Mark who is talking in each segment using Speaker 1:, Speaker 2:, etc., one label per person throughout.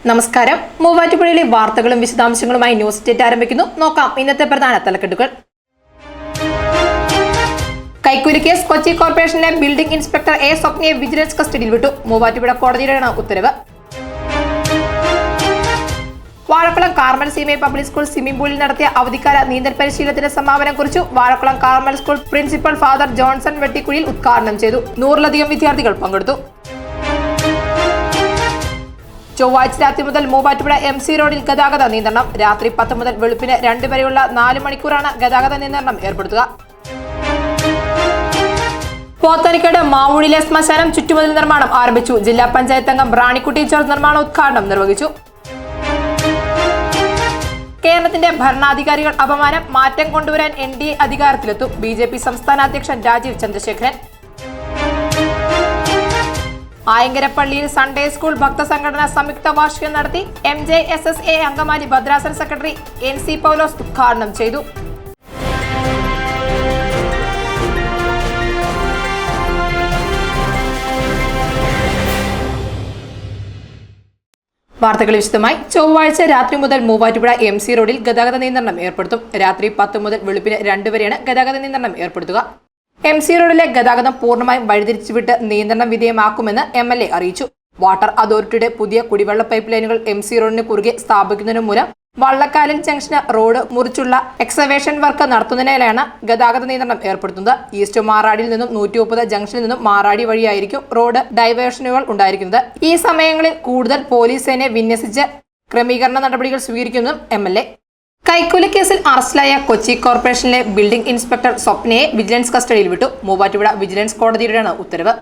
Speaker 1: നമസ്കാരം. മൂവാറ്റുപുഴയിലെ വാർത്തകളും വിശദാംശങ്ങളുമായി ന്യൂസ് സ്റ്റേറ്റ് ആരംഭിക്കുന്നു. നോക്കാം ഇന്നത്തെ പ്രധാന തലക്കെട്ടുകൾ. കൈക്കൂലി കേസ് കൊച്ചി കോർപ്പറേഷനിലെ ബിൽഡിംഗ് ഇൻസ്പെക്ടർ എ സ്വപ്നയെ വിജിലൻസ് കസ്റ്റഡിയിൽ വിട്ടു. മൂവാറ്റുപുഴ കോടതിയുടെയാണ് ഉത്തരവ്. Vazhakulam Carmel CMI public school swimming പൂളിൽ നടത്തിയ അവധിക്കാല നീന്തൽ പരിശീലനത്തിന് സമാപനം കുറിച്ചു. Vazhakulam Carmel school principal father Johnson Vettikuzhiyil ഉദ്ഘാടനം ചെയ്തു. 100-ലധികം വിദ്യാർത്ഥികൾ പങ്കെടുത്തു. ചൊവ്വാഴ്ച രാത്രി മുതൽ മൂവാറ്റുപുഴ MC റോഡിൽ ഗതാഗത നിയന്ത്രണം. രാത്രി 10 മുതൽ വെളുപ്പിന് 2 വരെയുള്ള 4 മണിക്കൂറാണ് ഗതാഗത നിയന്ത്രണം ഏർപ്പെടുത്തുക. പോത്താനിക്കാട് മാവൂഴിലെ ശ്മശാനം ചുറ്റുമതിൽ നിർമ്മാണം ആരംഭിച്ചു. ജില്ലാ പഞ്ചായത്ത് അംഗം റാണിക്കുട്ടി ജോർജ് നിർമ്മാണോദ്ഘാടനം നിർവഹിച്ചു. കേരളത്തിന്റെ ഭരണാധികാരികൾ അപമാനം, മാറ്റം കൊണ്ടുവരാൻ NDA അധികാരത്തിലെത്തും. BJP സംസ്ഥാന അധ്യക്ഷൻ രാജീവ് ചന്ദ്രശേഖരൻ. ആയങ്കരപ്പള്ളിയിൽ സൺഡേ സ്കൂൾ ഭക്തസംഘടന സംയുക്ത വാർഷികം നടത്തി. MJSSA അങ്കമാലി ഭദ്രാസന സെക്രട്ടറി NC പൗലോസ് ഉദ്ഘാടനം ചെയ്തു. വാർത്തകൾ വിശദമായി. ചൊവ്വാഴ്ച രാത്രി മുതൽ മൂവാറ്റുപുഴ MC റോഡിൽ ഗതാഗത നിയന്ത്രണം ഏർപ്പെടുത്തും. രാത്രി 10 മുതൽ വെളുപ്പിന് 2 വരെയാണ് ഗതാഗത നിയന്ത്രണം ഏർപ്പെടുത്തുക. MC റോഡിലെ ഗതാഗതം പൂർണ്ണമായും വഴിതിരിച്ചുവിട്ട് നിയന്ത്രണം വിധേയമാക്കുമെന്ന് MLA അറിയിച്ചു. വാട്ടർ അതോറിറ്റിയുടെ പുതിയ കുടിവെള്ള പൈപ്പ് ലൈനുകൾ MC റോഡിന് കുറുകെ സ്ഥാപിക്കുന്നതിന് മൂലം വള്ളക്കാലിൽ ജംഗ്ഷന് റോഡ് മുറിച്ചുള്ള എക്സവേഷൻ വർക്ക് നടത്തുന്നതിനാലാണ് ഗതാഗത നിയന്ത്രണം ഏർപ്പെടുത്തുന്നത്. ഈസ്റ്റ് മാറാടിയിൽ നിന്നും 130 ജംഗ്ഷനിൽ നിന്നും മാറാടി വഴിയായിരിക്കും റോഡ് ഡൈവേർഷനുകൾ ഉണ്ടായിരിക്കുന്നത്. ഈ സമയങ്ങളിൽ കൂടുതൽ പോലീസ് സേനയെ വിന്യസിച്ച് ക്രമീകരണ നടപടികൾ സ്വീകരിക്കുമെന്നും MLA. കൈക്കൂലി കേസിൽ അറസ്റ്റിലായ കൊച്ചി കോർപ്പറേഷനിലെ ബിൽഡിംഗ് ഇൻസ്പെക്ടർ സ്വപ്നയെ വിജിലൻസ് കസ്റ്റഡിയിൽ വിട്ടു. മൂവാറ്റുപുഴ വിജിലൻസ് കോടതിയുടെയാണ് ഉത്തരവ്.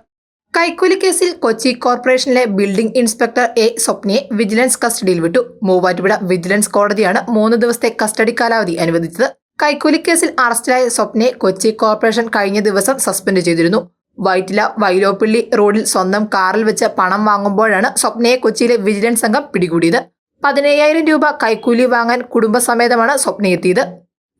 Speaker 1: കൈക്കൂലി കേസിൽ കൊച്ചി കോർപ്പറേഷനിലെ ബിൽഡിംഗ് ഇൻസ്പെക്ടർ എ സ്വപ്നയെ വിജിലൻസ് കസ്റ്റഡിയിൽ വിട്ടു. മൂവാറ്റുപുഴ വിജിലൻസ് കോടതിയാണ് 3 ദിവസത്തെ കസ്റ്റഡി കാലാവധി അനുവദിച്ചത്. കൈക്കൂലി കേസിൽ അറസ്റ്റിലായ സ്വപ്നയെ കൊച്ചി കോർപ്പറേഷൻ കഴിഞ്ഞ ദിവസം സസ്പെൻഡ് ചെയ്തിരുന്നു. വൈറ്റില വൈലോപ്പിള്ളി റോഡിൽ സ്വന്തം കാറിൽ വെച്ച് പണം വാങ്ങുമ്പോഴാണ് സ്വപ്നയെ കൊച്ചിയിലെ വിജിലൻസ് സംഘം പിടികൂടിയത്. 15,000 രൂപ കൈക്കൂലി വാങ്ങാൻ കുടുംബസമേതമാണ് സ്വപ്ന എത്തിയത്.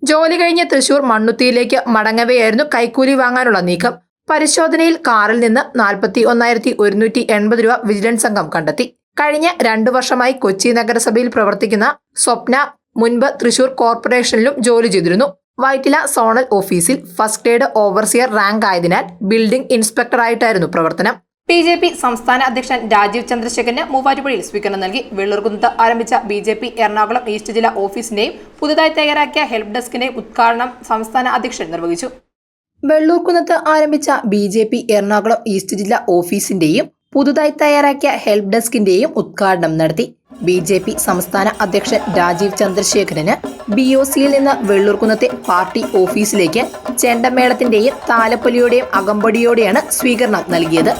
Speaker 1: ജോലി കഴിഞ്ഞ് തൃശൂർ മണ്ണുത്തിയിലേക്ക് മടങ്ങവെയായിരുന്നു കൈക്കൂലി വാങ്ങാനുള്ള നീക്കം. പരിശോധനയിൽ കാറിൽ നിന്ന് 41,180 രൂപ വിജിലൻസ് സംഘം കണ്ടെത്തി. കഴിഞ്ഞ 2 വർഷമായി കൊച്ചി നഗരസഭയിൽ പ്രവർത്തിക്കുന്ന സ്വപ്ന മുൻപ് തൃശൂർ കോർപ്പറേഷനിലും ജോലി ചെയ്തിരുന്നു. വൈറ്റില സോണൽ ഓഫീസിൽ ഫസ്റ്റ് ഗ്രേഡ് ഓവർസിയർ റാങ്ക് ആയതിനാൽ ബിൽഡിംഗ് ഇൻസ്പെക്ടറായിട്ടായിരുന്നു പ്രവർത്തനം. BJP സംസ്ഥാന അധ്യക്ഷൻ രാജീവ് ചന്ദ്രശേഖരന് മൂവാറ്റുപുഴയിൽ സ്വീകരണം നൽകി. വെള്ളൂർകുന്നത്ത് ആരംഭിച്ച BJP എറണാകുളം ഈസ്റ്റ് ജില്ലാ ഓഫീസിന്റെയും പുതുതായി തയ്യാറാക്കിയ ഹെൽപ്പ് ഡെസ്കിന്റെയും ഉദ്ഘാടനം സംസ്ഥാന അധ്യക്ഷൻ നിർവഹിച്ചു. വെള്ളൂർകുന്നത്ത് ആരംഭിച്ച BJP എറണാകുളം ഈസ്റ്റ് ജില്ലാ ഓഫീസിന്റെയും പുതുതായി തയ്യാറാക്കിയ ഹെൽപ്പ് ഡെസ്കിന്റെയും ഉദ്ഘാടനം നടത്തി. BJP സംസ്ഥാന അധ്യക്ഷൻ രാജീവ് ചന്ദ്രശേഖരന് BOCയിൽ നിന്ന് വെള്ളൂർകുന്നത്തെ പാർട്ടി ഓഫീസിലേക്ക് ചെണ്ടമേളത്തിന്റെയും താലപ്പൊലിയുടെയും അകമ്പടിയോടെയാണ് സ്വീകരണം നൽകിയത്.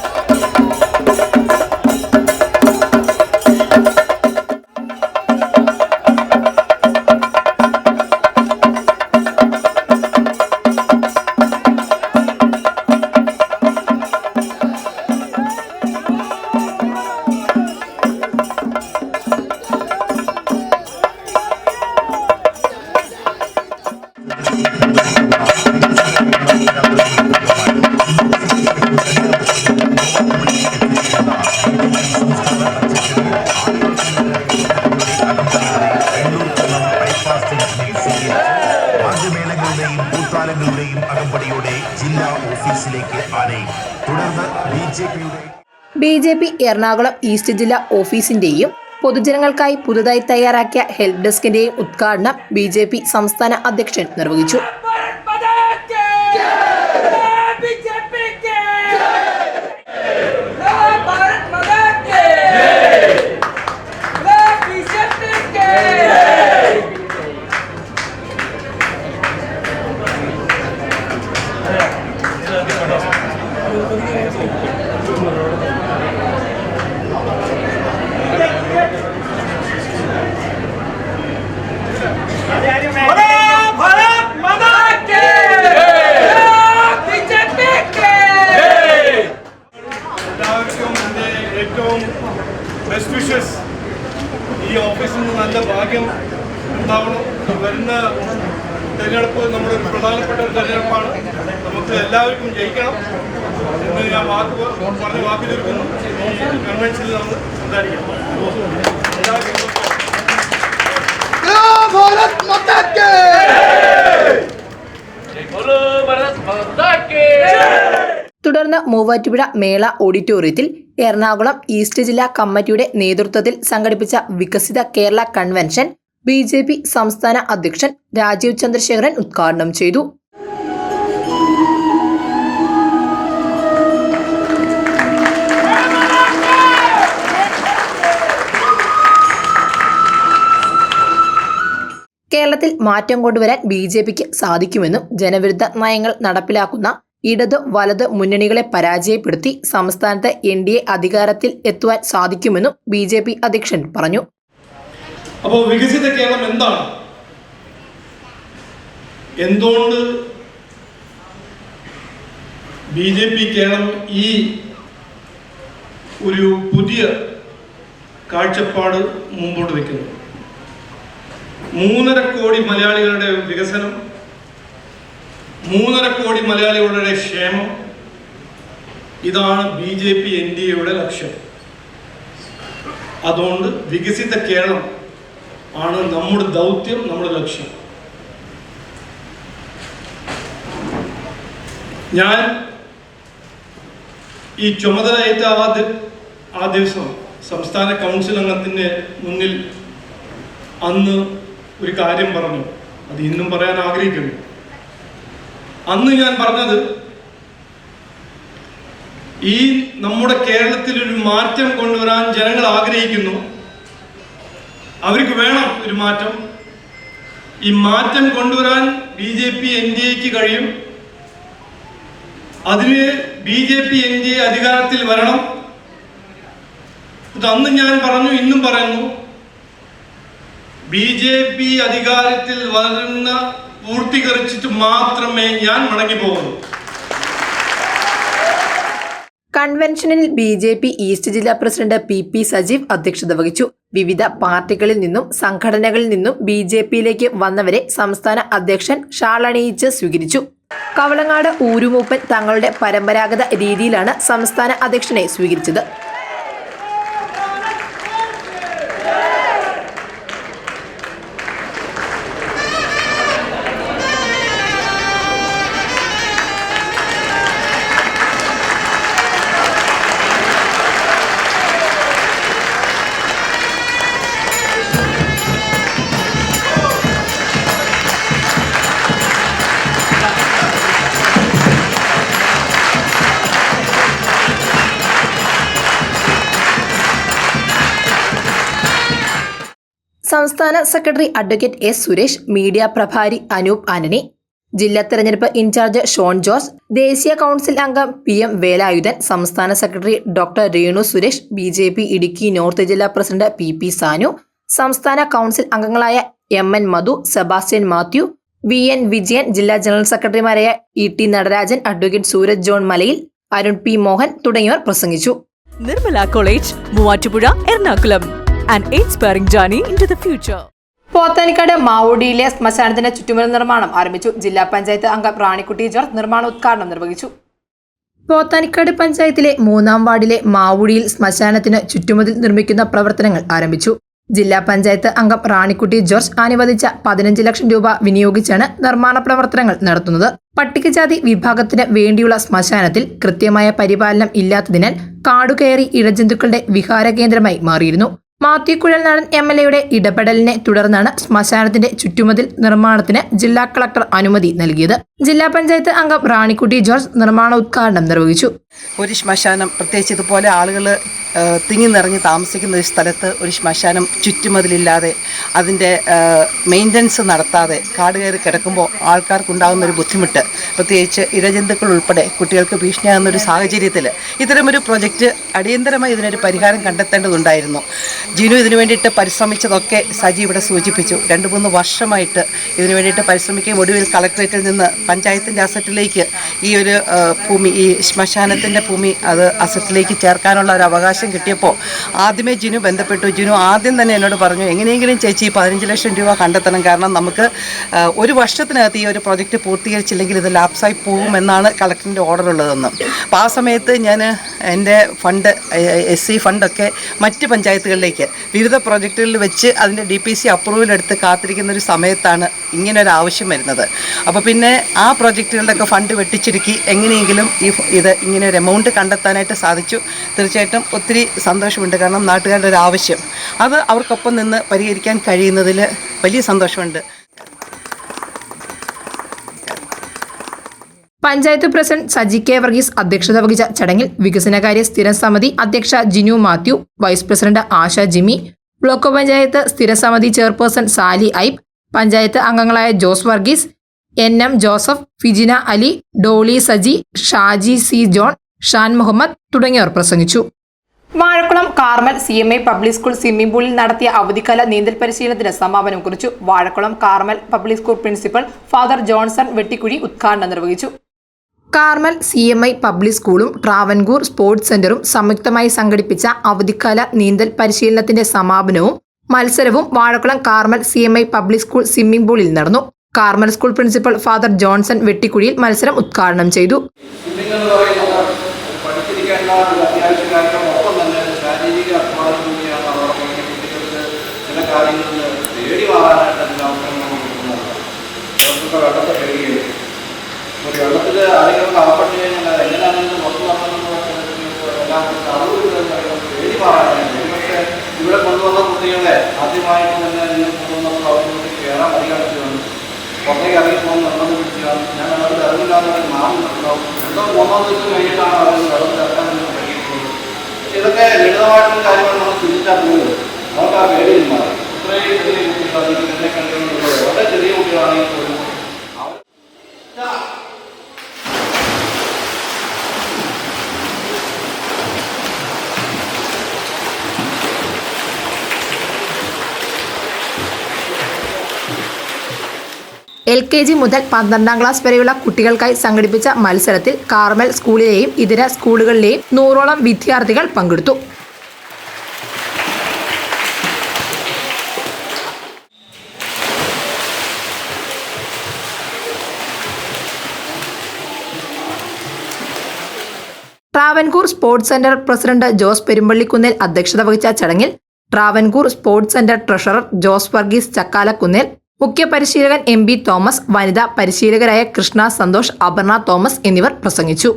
Speaker 2: ജില്ലാ ഓഫീസിലേക്ക് തുടർന്ന്
Speaker 1: BJP എറണാകുളം ഈസ്റ്റ് ജില്ലാ ഓഫീസിന്റെയും പൊതുജനങ്ങൾക്കായി പുതുതായി തയ്യാറാക്കിയ ഹെൽപ്പ് ഡെസ്കിന്റെയും ഉദ്ഘാടനം BJP സംസ്ഥാന അധ്യക്ഷൻ നിർവഹിച്ചു.
Speaker 3: Best wishes. ഈ ഓഫീസിൽ നിന്ന് നല്ല ഭാഗ്യം ഉണ്ടാവണം. വരുന്ന തെരഞ്ഞെടുപ്പ് നമ്മുടെ ഒരു പ്രധാനപ്പെട്ട ഒരു തെരഞ്ഞെടുപ്പാണ്. നമുക്ക് എല്ലാവർക്കും ജയിക്കണം എന്ന് ഞാൻ വാക്ക് ചുരുക്കുന്നു. ഈ കൺവെൻഷനിൽ നമ്മൾ സംസാരിക്കണം.
Speaker 1: തുടർന്ന് മൂവാറ്റുപുഴ മേള ഓഡിറ്റോറിയത്തിൽ എറണാകുളം ഈസ്റ്റ് ജില്ലാ കമ്മിറ്റിയുടെ നേതൃത്വത്തിൽ സംഘടിപ്പിച്ച വികസിത കേരള കൺവെൻഷൻ BJP സംസ്ഥാന അധ്യക്ഷൻ രാജീവ് ചന്ദ്രശേഖരൻ ഉദ്ഘാടനം ചെയ്തു. കേരളത്തിൽ മാറ്റം കൊണ്ടുവരാൻ BJPക്ക് സാധിക്കുമെന്നും ജനവിരുദ്ധ നയങ്ങൾ നടപ്പിലാക്കുന്ന ഇടത് വലത് മുന്നണികളെ പരാജയപ്പെടുത്തി സംസ്ഥാനത്ത് NDA അധികാരത്തിൽ എത്തുവാൻ സാധിക്കുമെന്നും BJP അധ്യക്ഷൻ പറഞ്ഞു.
Speaker 3: അപ്പോൾ വികസിത കേരളം എന്താണ്? എന്തുകൊണ്ട് BJP കേരളം ഈ ഒരു പുതിയ കാഴ്ചപ്പാട് മുമ്പോട്ട് വയ്ക്കുന്നു? 3.5 കോടി മലയാളികളുടെ വികസനം, 3.5 കോടി മലയാളികളുടെ ക്ഷേമം, ഇതാണ് BJP NDAയുടെ ലക്ഷ്യം. അതുകൊണ്ട് വികസിത കേരളം ആണ് നമ്മുടെ ദൗത്യം, നമ്മുടെ ലക്ഷ്യം. ഞാൻ ഈ ചുമതലയേറ്റ ആ ദിവസം സംസ്ഥാന കൗൺസിൽ അംഗത്തിൻ്റെ മുന്നിൽ അന്ന് ഒരു കാര്യം പറഞ്ഞു. അത് ഇന്നും പറയാൻ ആഗ്രഹിക്കുന്നു. അന്ന് ഞാൻ പറഞ്ഞത്, ഈ നമ്മുടെ കേരളത്തിൽ ഒരു മാറ്റം കൊണ്ടുവരാൻ ജനങ്ങൾ ആഗ്രഹിക്കുന്നു. അവർക്ക് വേണം ഒരു മാറ്റം. ഈ മാറ്റം കൊണ്ടുവരാൻ BJP NDAക്ക് കഴിയും. അതിന് BJP NDA അധികാരത്തിൽ വരണം. അന്ന് ഞാൻ പറഞ്ഞു, ഇന്നും പറയുന്നു, BJP അധികാരത്തിൽ വരുന്ന പൂർത്തീകരിച്ചിട്ട് മാത്രമേ ഞാൻ മടങ്ങി പോകുന്നു.
Speaker 1: കൺവെൻഷനിൽ BJP ഈസ്റ്റ് ജില്ലാ പ്രസിഡന്റ് PP സജീവ് അധ്യക്ഷത വഹിച്ചു. വിവിധ പാർട്ടികളിൽ നിന്നും സംഘടനകളിൽ നിന്നും BJPയിലേക്ക് വന്നവരെ സംസ്ഥാന അധ്യക്ഷൻ ഷാളണിയിച്ച് സ്വീകരിച്ചു. കവളങ്ങാട് ഊരുമൂപ്പൻ തങ്ങളുടെ പരമ്പരാഗത രീതിയിലാണ് സംസ്ഥാന അധ്യക്ഷനെ സ്വീകരിച്ചത്. സംസ്ഥാന secretary advocate S. Suresh, media പ്രഭാരി അനൂപ് ആന്റണി, ജില്ലാ തെരഞ്ഞെടുപ്പ് ഇൻചാർജ് ഷോൺ ജോസ്, ദേശീയ കൗൺസിൽ അംഗം PM വേലായുധൻ, സംസ്ഥാന secretary doctor Renu Suresh, BJP Idukki north ജില്ലാ പ്രസിഡന്റ് PP സാനു, സംസ്ഥാന കൗൺസിൽ അംഗങ്ങളായ MN Madhu, Sebastian Mathew, VN Vijayan, ജില്ലാ ജനറൽ സെക്രട്ടറിമാരായ ET Natarajan, advocate Sooraj John Malayil, Arun P. Mohan തുടങ്ങിയവർ പ്രസംഗിച്ചു.
Speaker 4: Nirmala college, Muvattupuzha, Ernakulam. An inspiring journey into the future.
Speaker 1: Pothanikkad മാവൂടിയിലെ ശ്മശാനത്തിന്റെ ചുറ്റുമതിൽ നിർമ്മാണം ആരംഭിച്ചു. ജില്ലാ പഞ്ചായത്ത് അംഗം റാണിക്കുട്ടി ജോർജ് നിർമ്മാണോദ്ഘാടനം നിർവഹിച്ചു. പോത്താനിക്കാട് പഞ്ചായത്തിലെ 3-ാം വാർഡിലെ മാവൂടിയിൽ ശ്മശാനത്തിന് ചുറ്റുമതിൽ നിർമ്മിക്കുന്ന പ്രവർത്തനങ്ങൾ ആരംഭിച്ചു. ജില്ലാ പഞ്ചായത്ത് അംഗം റാണിക്കുട്ടി ജോർജ് അനുവദിച്ച 15 ലക്ഷം രൂപ വിനിയോഗിച്ചാണ് നിർമ്മാണ പ്രവർത്തനങ്ങൾ നടത്തുന്നത്. പട്ടികജാതി വിഭാഗത്തിന് വേണ്ടിയുള്ള ശ്മശാനത്തിൽ കൃത്യമായ പരിപാലനം ഇല്ലാത്തതിനാൽ കാടുകയറി ഇഴജന്തുക്കളുടെ വിഹാര കേന്ദ്രമായി മാറിയിരുന്നു. മാത്യു കുഴൽനാടൻ MLAയുടെ ഇടപെടലിനെ തുടർന്നാണ് ശ്മശാനത്തിന്റെ ചുറ്റുമതിൽ നിർമ്മാണത്തിന് ജില്ലാ കളക്ടർ അനുമതി നൽകിയത്. ജില്ലാ പഞ്ചായത്ത് അംഗം റാണിക്കുട്ടി ജോർജ് നിർമ്മാണോദ്ഘാടനം നിർവഹിച്ചു.
Speaker 5: ഒരു ശ്മശാനം, പ്രത്യേകിച്ച് ഇതുപോലെ ആളുകൾ തിങ്ങി നിറഞ്ഞ് താമസിക്കുന്ന ഒരു സ്ഥലത്ത് ഒരു ശ്മശാനം ചുറ്റുമതിലില്ലാതെ അതിൻ്റെ മെയിൻ്റനൻസ് നടത്താതെ കാട് കയറി കിടക്കുമ്പോൾ ആൾക്കാർക്കുണ്ടാകുന്ന ഒരു ബുദ്ധിമുട്ട്, പ്രത്യേകിച്ച് ഇഴജന്തുക്കൾ ഉൾപ്പെടെ കുട്ടികൾക്ക് ഭീഷണിയാകുന്ന ഒരു സാഹചര്യത്തിൽ ഇത്തരമൊരു പ്രൊജക്റ്റ് അടിയന്തരമായി ഇതിനൊരു പരിഹാരം കണ്ടെത്തേണ്ടതുണ്ടായിരുന്നു. ജിനു ഇതിനു വേണ്ടിയിട്ട് പരിശ്രമിച്ചതൊക്കെ സജി ഇവിടെ സൂചിപ്പിച്ചു. 2-3 വർഷമായിട്ട് ഇതിനു വേണ്ടിയിട്ട് പരിശ്രമിക്കുകയും ഒടുവിൽ കളക്ടറേറ്റിൽ നിന്ന് പഞ്ചായത്തിൻ്റെ അസറ്റിലേക്ക് ഈ ഒരു ഭൂമി, ഈ ശ്മശാനത്തിൻ്റെ ഭൂമി അത് അസറ്റിലേക്ക് ചേർക്കാനുള്ള ഒരു അവകാശം കിട്ടിയപ്പോൾ ആദ്യമേ ജിനു ബന്ധപ്പെട്ടു. ജിനു ആദ്യം തന്നെ എന്നോട് പറഞ്ഞു, എങ്ങനെയെങ്കിലും ചേച്ചി 15 ലക്ഷം രൂപ കണ്ടെത്തണം, കാരണം നമുക്ക് ഒരു വർഷത്തിനകത്ത് ഈ ഒരു പ്രോജക്റ്റ് പൂർത്തീകരിച്ചില്ലെങ്കിൽ ഇത് ലാപ്സായി പോകുമെന്നാണ് കളക്ടറിൻ്റെ ഓർഡർ ഉള്ളതെന്ന്. അപ്പോൾ ആ സമയത്ത് ഞാൻ എൻ്റെ ഫണ്ട്, SC ഫണ്ടൊക്കെ മറ്റ് പഞ്ചായത്തുകളിലേക്ക് വിവിധ പ്രോജക്റ്റുകളിൽ വെച്ച് അതിൻ്റെ DPC അപ്രൂവലെടുത്ത് കാത്തിരിക്കുന്ന ഒരു സമയത്താണ് ഇങ്ങനൊരു ആവശ്യം വരുന്നത്. അപ്പോൾ പിന്നെ ആ പ്രോജക്റ്റുകളുടെയൊക്കെ ഫണ്ട് വെട്ടിച്ചുരുക്കി എങ്ങനെയെങ്കിലും ഇത് ഇങ്ങനെ ഒരു എമൗണ്ട് കണ്ടെത്താനായിട്ട് സാധിച്ചു. തീർച്ചയായിട്ടും ഒത്തിരി സന്തോഷമുണ്ട്, കാരണം നാട്ടുകാരുടെ ഒരു ആവശ്യം അത് അവർക്കൊപ്പം നിന്ന് പരിഹരിക്കാൻ കഴിയുന്നതിൽ വലിയ സന്തോഷമുണ്ട്.
Speaker 1: പഞ്ചായത്ത് പ്രസിഡന്റ് സജി കെ വർഗീസ് അധ്യക്ഷത വഹിച്ച ചടങ്ങിൽ വികസനകാര്യ സ്ഥിരം സമിതി അധ്യക്ഷ Jinu Mathew, vice president Asha Jimmy, block panchayat സ്ഥിരം സമിതി ചെയർപേഴ്സൺ സാലി ഐബ്, പഞ്ചായത്ത് അംഗങ്ങളായ ജോസ് വർഗീസ്, NM ജോസഫ്, ഫിജിന അലി, ഡോളി സജി, ഷാജി C ജോൺ, ഷാൻ മുഹമ്മദ് തുടങ്ങിയവർ പ്രസംഗിച്ചു. Vazhakkulam Carmel CMI public school swimming പൂളിൽ നടത്തിയ അവധിക്കാല നീന്തൽ പരിശീലനത്തിന് സമാപനം കുറിച്ചു. Vazhakulam Carmel public school principal father Johnson Vettikuzhi ഉദ്ഘാടനം നിർവഹിച്ചു. കാർമൽ CMI പബ്ലിക് സ്കൂളും ട്രാവൻകൂർ സ്പോർട്സ് സെന്ററും സംയുക്തമായി സംഘടിപ്പിച്ച അവധിക്കാല നീന്തൽ പരിശീലനത്തിന്റെ സമാപനവും മത്സരവും Vazhakulam Carmel CMI public school swimming പൂളിൽ നടന്നു. Carmel school principal father Johnson Vettikuzhiyil മത്സരം ഉദ്ഘാടനം ചെയ്തു.
Speaker 6: വെള്ളത്തിൽ ആരെങ്കിലും അകപ്പെട്ട് കഴിഞ്ഞാൽ എങ്ങനെയാണെങ്കിലും പുറത്തു എല്ലാം പേടി മാറാനായിട്ട്. പക്ഷേ ഇവിടെ കൊണ്ടുവന്ന കുട്ടികളെ ആദ്യമായിട്ട് തന്നെ നിങ്ങൾ കൊണ്ടുവന്നപ്പോൾ അവർക്ക് കയറാൻ അധികാരത്തിലാണ്, പുറത്തേക്ക് ഇറങ്ങിപ്പോകുന്ന വെള്ളം പിടിച്ചാൽ ഞാൻ വെള്ളത്തിൽ ഇറങ്ങില്ലാന്നൊരു മാറുന്നുണ്ടാവും. 2-3 ദിവസം കഴിഞ്ഞിട്ടാണ് അവർ വെള്ളത്തിൽ ഇറക്കാൻ കഴിയുന്നത്. പക്ഷെ ഇതൊക്കെ ലളിതമായിട്ടുള്ള കാര്യങ്ങൾ നമ്മൾ ചിന്തിച്ചാൽ പോലും അവർക്ക് ആ പേടിയിൽ മാറി. ഇത്രയും ചെറിയ കുട്ടികളാണെങ്കിൽ എന്നെ കണ്ടുകൊണ്ടുള്ളത് വളരെ ചെറിയ കുട്ടികളാണെങ്കിൽ പോലും
Speaker 1: LKG മുതൽ 12ാം ക്ലാസ് വരെയുള്ള കുട്ടികൾക്കായി സംഘടിപ്പിച്ച മത്സരത്തിൽ കാർമൽ സ്കൂളിലെയും ഇതര സ്കൂളുകളിലെയും 100ഓളം വിദ്യാർത്ഥികൾ പങ്കെടുത്തു. Travancore sports centre president Jose Perumpallikunnel അധ്യക്ഷത വഹിച്ച ചടങ്ങിൽ Travancore sports centre treasurer Jose Varghese Chakkalakunnel, മുഖ്യ പരിശീലകൻ MB തോമസ്, വനിതാ പരിശീലകരായ കൃഷ്ണ സന്തോഷ്, അപർണ തോമസ് എന്നിവർ പ്രസംഗിച്ചു.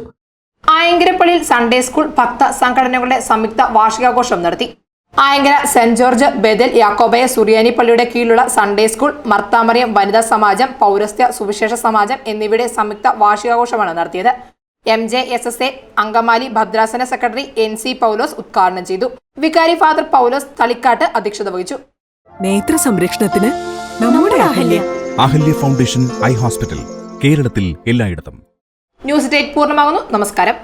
Speaker 1: ആയങ്കരപ്പള്ളിയിൽ സൺഡേ സ്കൂൾ ഭക്ത സംഘടനകളുടെ സംയുക്ത വാർഷികാഘോഷം നടത്തി. ആയങ്കര സെന്റ് ജോർജ് ബെദൽ യാക്കോബായ സുറിയാനി പള്ളിയുടെ കീഴിലുള്ള സൺഡേ സ്കൂൾ, മർത്താമറിയം വനിതാ സമാജം, പൗരസ്ത്യ സുവിശേഷ സമാജം എന്നിവയുടെ സംയുക്ത വാർഷികാഘോഷമാണ് നടത്തിയത്. MJSSA അങ്കമാലി ഭദ്രാസന സെക്രട്ടറി NC പൗലോസ് ഉദ്ഘാടനം ചെയ്തു. വികാരി ഫാദർ പൗലോസ് തളിക്കാട്ട് അധ്യക്ഷത വഹിച്ചു.
Speaker 4: നേത്ര സംരക്ഷണത്തിന് നമ്മുടെ
Speaker 7: അഹല്യ ഫൗണ്ടേഷൻ ഐ ഹോസ്പിറ്റൽ, കേരളത്തിൽ എല്ലായിടത്തും.
Speaker 1: ന്യൂസ് 8 പൂർണ്ണമാകുന്നു. നമസ്കാരം.